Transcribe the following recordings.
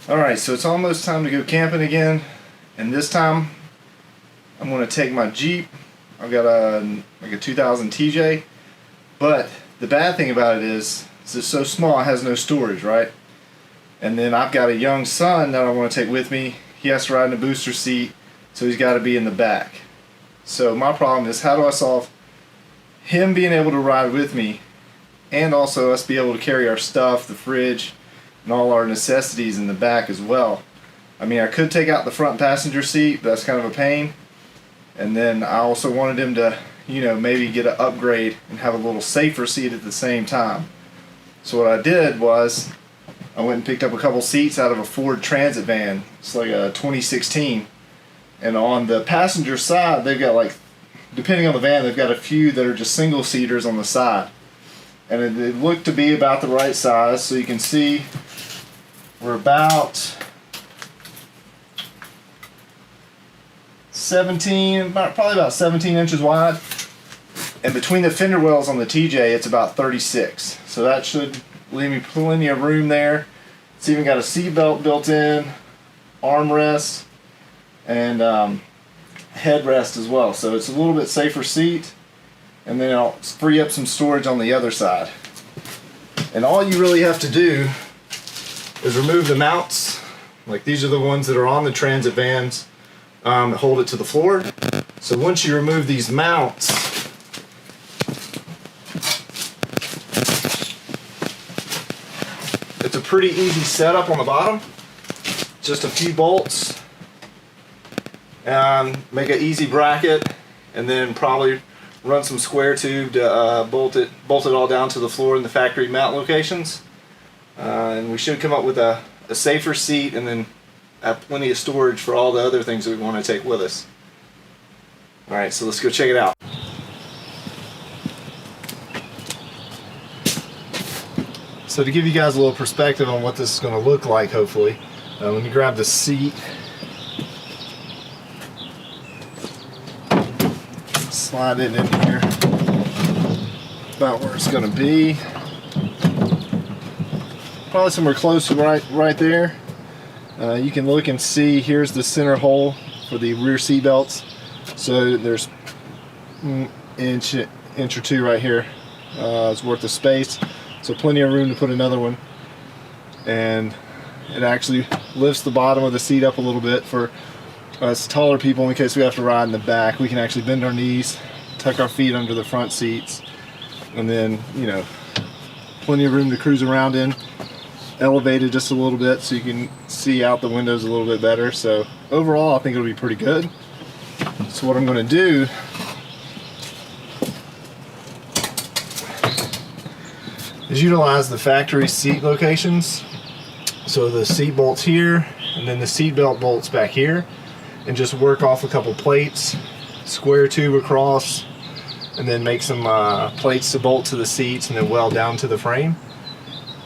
Alright, so it's almost time to go camping again, and this time I'm going to take my Jeep. I've got a 2000 TJ, but the bad thing about it is it's so small it has no storage, right? And then I've got a young son that I want to take with me. He has to ride in a booster seat, so he's got to be in the back. So my problem is, how do I solve him being able to ride with me and also us be able to carry our stuff, the fridge, and all our necessities in the back as well? I mean, I could take out the front passenger seat, but that's kind of a pain. And then I also wanted him to, maybe get an upgrade and have a little safer seat at the same time. So what I did was I went and picked up a couple seats out of a Ford Transit van. It's like a 2016. And on the passenger side, they've got, like, depending on the van, they've got a few that are just single seaters on the side. And it looked to be about the right size, so you can see we're about 17, probably about 17 inches wide. And between the fender wells on the TJ, it's about 36. So that should leave me plenty of room there. It's even got a seat belt built in, armrest, and headrest as well. So it's a little bit safer seat. And then I'll free up some storage on the other side. And all you really have to do is remove the mounts. Like, these are the ones that are on the transit vans that hold it to the floor. So once you remove these mounts, it's a pretty easy setup on the bottom. Just a few bolts and make an easy bracket, and then probably run some square tube to bolt it all down to the floor in the factory mount locations. And we should come up with a safer seat, and then have plenty of storage for all the other things that we want to take with us. Alright, so let's go check it out. So to give you guys a little perspective on what this is going to look like, hopefully, let me grab the seat. Slide it in here about where it's going to be. Probably somewhere close to right there. You can look and see, here's the center hole for the rear seat belts. So there's an inch or two right here. It's worth of space. So plenty of room to put another one. And it actually lifts the bottom of the seat up a little bit for us taller people in case we have to ride in the back. We can actually bend our knees, tuck our feet under the front seats, and then, plenty of room to cruise around in. Elevated just a little bit so you can see out the windows a little bit better. So overall, I think it'll be pretty good. So what I'm going to do is utilize the factory seat locations. So the seat bolts here, and then the seat belt bolts back here, and just work off a couple plates, square tube across, and then make some plates to bolt to the seats, and then weld down to the frame.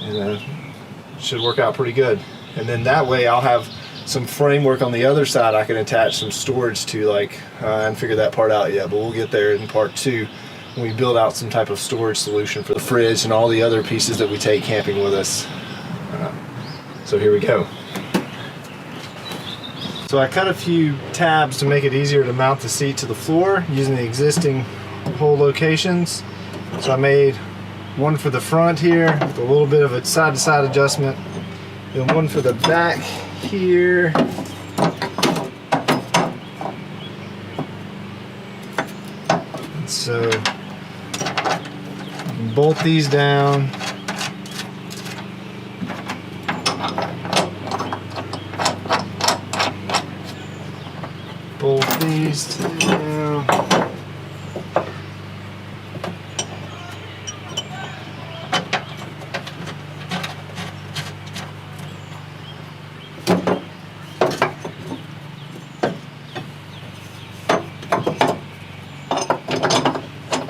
And should work out pretty good. And then that way I'll have some framework on the other side I can attach some storage to, like, I haven't figured that part out yet, but we'll get there in part 2 when we build out some type of storage solution for the fridge and all the other pieces that we take camping with us. So here we go. So I cut a few tabs to make it easier to mount the seat to the floor using the existing hole locations. So I made one for the front here with a little bit of a side-to-side adjustment, and one for the back here. And so bolt these down. Bolt these down.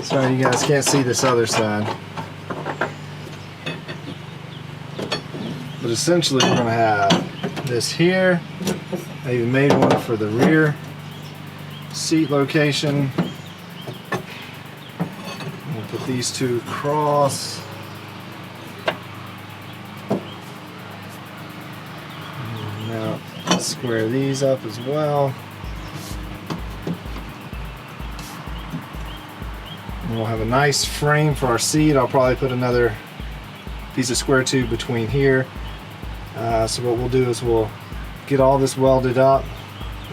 Sorry you guys can't see this other side. But essentially we're going to have this here. I even made one for the rear seat location. We'll put these two across. Square these up as well. And we'll have a nice frame for our seat. I'll probably put another piece of square tube between here. So what we'll do is we'll get all this welded up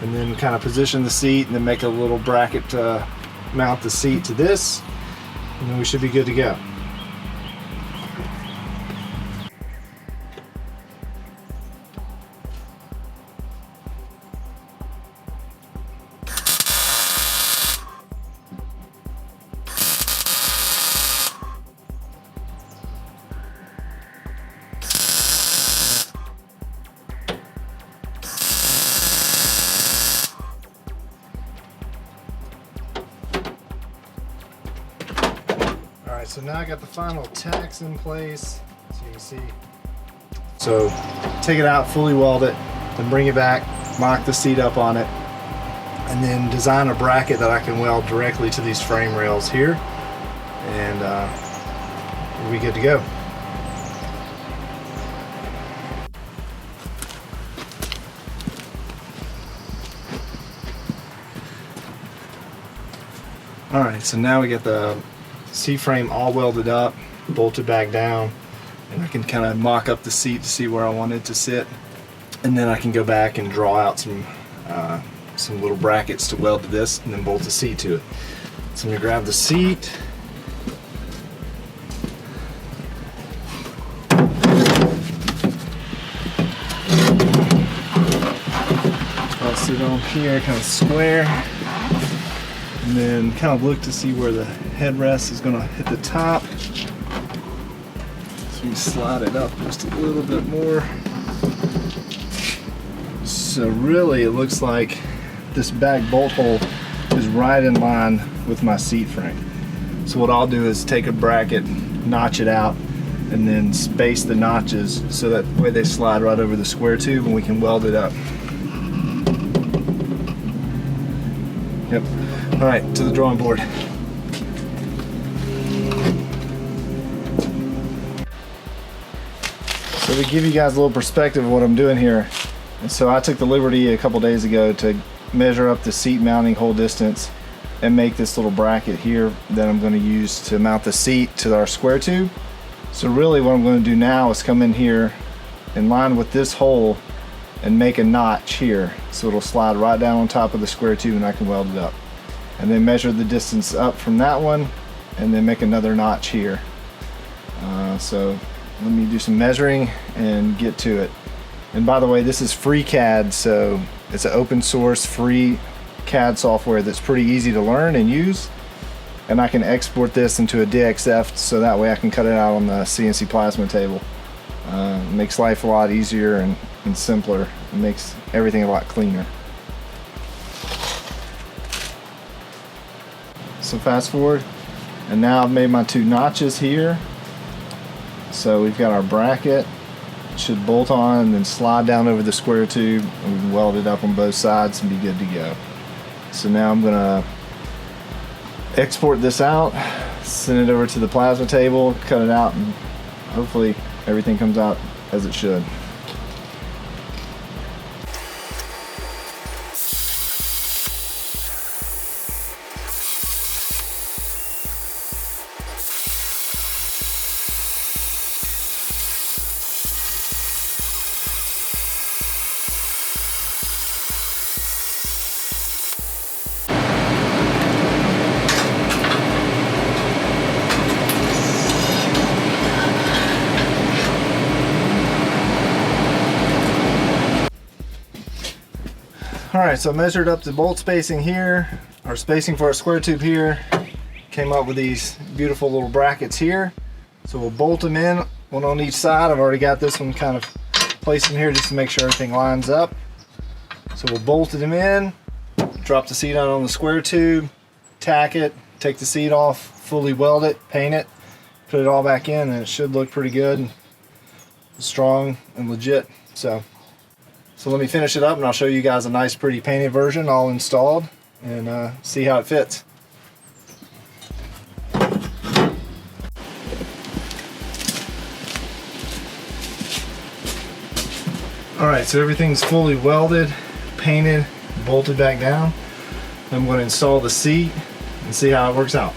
and then kind of position the seat and then make a little bracket to mount the seat to this, and then we should be good to go. Alright, so now I got the final tacks in place, so you can see. So take it out, fully weld it, then bring it back, mock the seat up on it, and then design a bracket that I can weld directly to these frame rails here, and we'll be good to go. Alright, so now we get the C-frame all welded up, bolted back down, and I can kind of mock up the seat to see where I want it to sit, and then I can go back and draw out some little brackets to weld to this and then bolt the seat to it. So I'm going to grab the seat, I'll sit on here kind of square, and then kind of look to see where the headrest is going to hit the top. So we slide it up just a little bit more. So really it looks like this back bolt hole is right in line with my seat frame. So what I'll do is take a bracket, notch it out, and then space the notches so that way they slide right over the square tube and we can weld it up. Yep. Alright, to the drawing board. So to give you guys a little perspective of what I'm doing here, and so I took the liberty a couple days ago to measure up the seat mounting hole distance and make this little bracket here that I'm going to use to mount the seat to our square tube. So really what I'm going to do now is come in here in line with this hole and make a notch here, so it'll slide right down on top of the square tube and I can weld it up. And then measure the distance up from that one and then make another notch here. So let me do some measuring and get to it. And by the way, this is free CAD, so it's an open source free CAD software that's pretty easy to learn and use. And I can export this into a DXF so that way I can cut it out on the CNC plasma table. It makes life a lot easier and simpler. It makes everything a lot cleaner. So fast forward, and now I've made my two notches here. So we've got our bracket. It should bolt on and then slide down over the square tube, and we can weld it up on both sides and be good to go. So now I'm gonna export this out, send it over to the plasma table, cut it out, and hopefully everything comes out as it should. Alright, so I measured up the bolt spacing here, our spacing for our square tube here, came up with these beautiful little brackets here. So we'll bolt them in, one on each side. I've already got this one kind of placed in here just to make sure everything lines up. So we'll bolt them in, drop the seat out on the square tube, tack it, take the seat off, fully weld it, paint it, put it all back in, and it should look pretty good, strong and legit. So let me finish it up and I'll show you guys a nice pretty painted version all installed and see how it fits. Alright, so everything's fully welded, painted, bolted back down. I'm going to install the seat and see how it works out.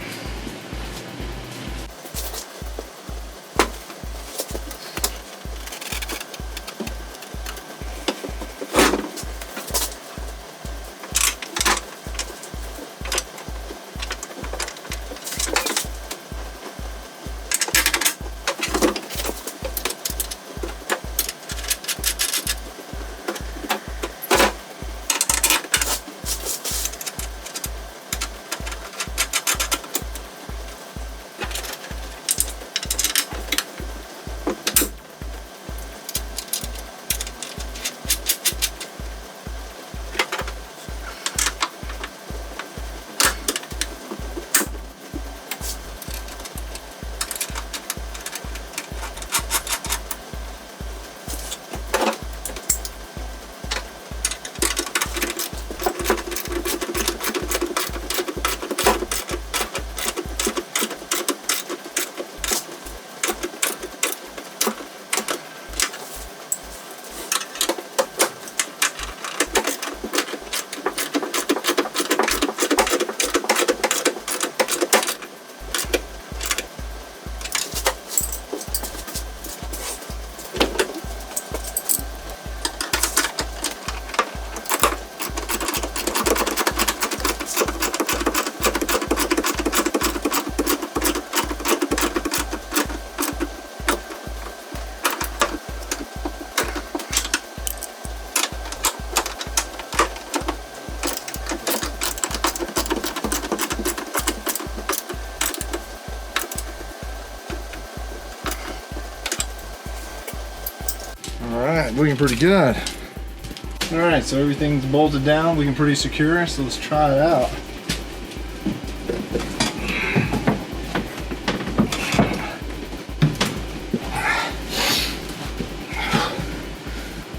Alright, looking pretty good. Alright, so everything's bolted down, looking pretty secure, so let's try it out.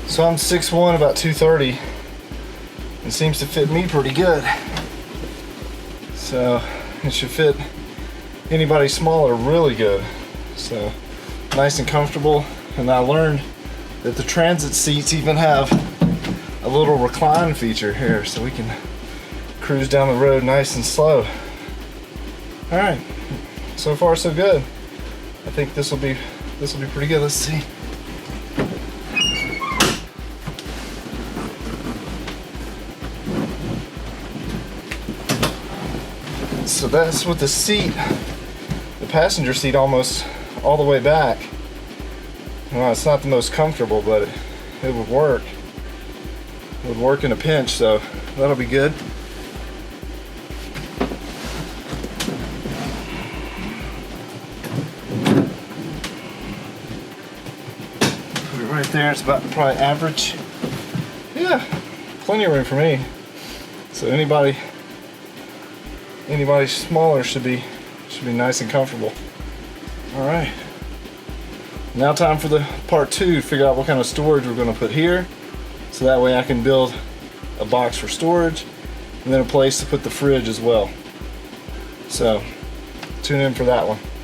So I'm 6'1", about 230. It seems to fit me pretty good. So it should fit anybody smaller really good. So nice and comfortable. And I learned that the transit seats even have a little recline feature here, so we can cruise down the road nice and slow. All right, so far so good. I think this will be pretty good. Let's see. So that's with the seat, the passenger seat almost all the way back. Well, it's not the most comfortable, but it would work. It would work in a pinch, so that'll be good. Put it right there. It's about probably average. Yeah, plenty of room for me. So anybody smaller should be nice and comfortable. All right. Now time for the part 2, figure out what kind of storage we're going to put here, so that way I can build a box for storage and then a place to put the fridge as well. So tune in for that one.